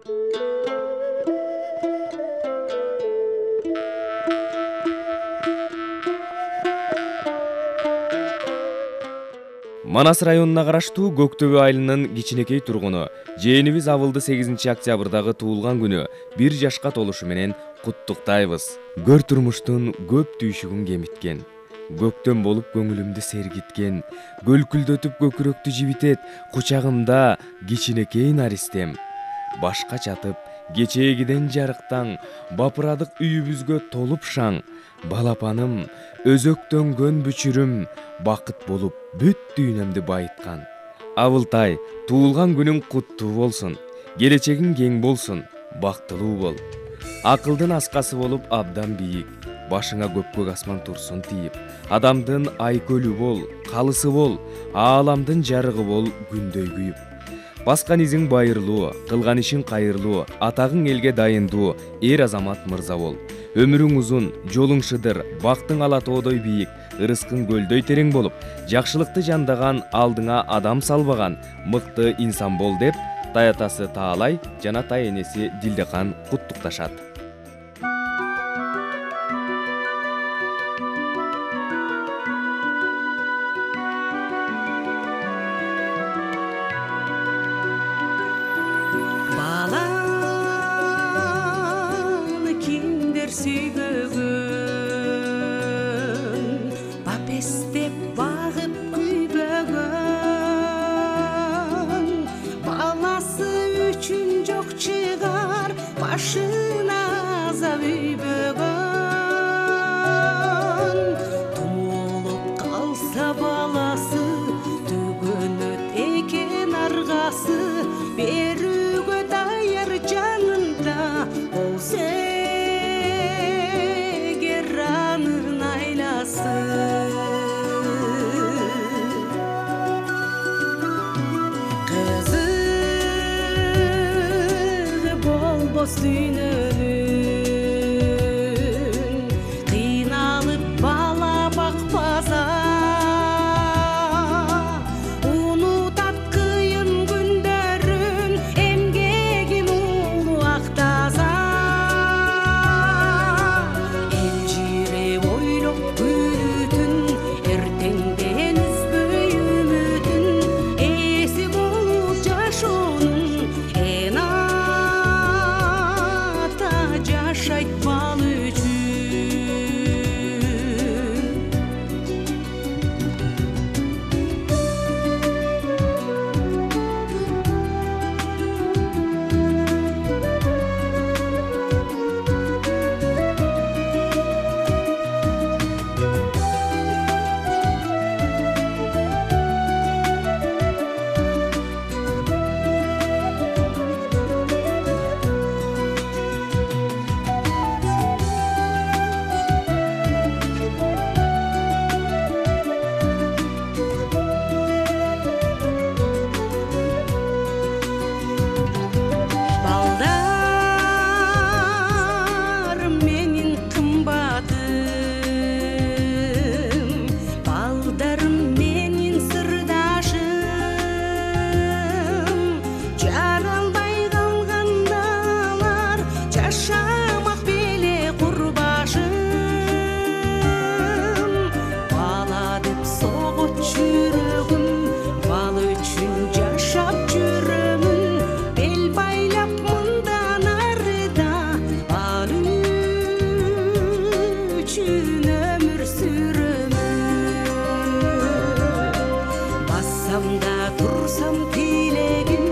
Манас районуна караштуу Көктөбө айылынын кичинекей тургуну жээнибиз Абылды 8 октябрдагы туулган күнү 1 жашка толушу менен куттуктайбыз. Көр турмуштун көп түйшүгүн кемиткен, көктөм болуп көңүлүмдү сергиткен, көлкүлдөтүп көкүрөктү жибитет, кучагымда кичинекей наристем. Башка чатып, кечегиден жарыктан, бапырадык үйүбүзгө толуп шаң, балапаным, өзөктөнгөн бүчүрүм, бакыт болуп бүт дүйнөмдү байыткан. Абылтай, туулган күнүң куттуу болсун, келечегиң кең болсун, бактылуу бол. Акылдын аскасы болуп абдан бийик, башыңа көпкөк асман турсун тийип, адамдын айкөлү бол, калысы бол, ааламдын жарыгы бол күндөй күйүп. Баскан изиң байырлуу, кылган ишиң кайырлуу, атагың элге дайындуу, эр азамат мырза бол. Өмүрүң узун, жолуң шыдыр, бактың ала тоодой бийик, ырыскың көлдөй терең болуп, жакшылыкты жандаган, алдыңа адам салбаган, мыкты инсан бол деп, таятасы Таалай жана тайенеси Дилдекан куттукташат. Бапестеп багып күйбөгөн, баласы үчүн жок чыгар, башына азап үйбөгөн. Тумулуп калса баласы, төгөнөт экен аргасы, берүүгө даяр жанында болсо кызыгы болбос дүйнөнүн, кыйналып бала бакпаса, унутат кыйын күндөрүн, эмгегин улуу актаса. Элжиреп ойлоп күнүтүн, эртеңден үзбөй үмүтүн, эси болуп жашоонун эн ата жашайт бал үчүн. Туrsam tilегим,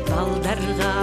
балдарга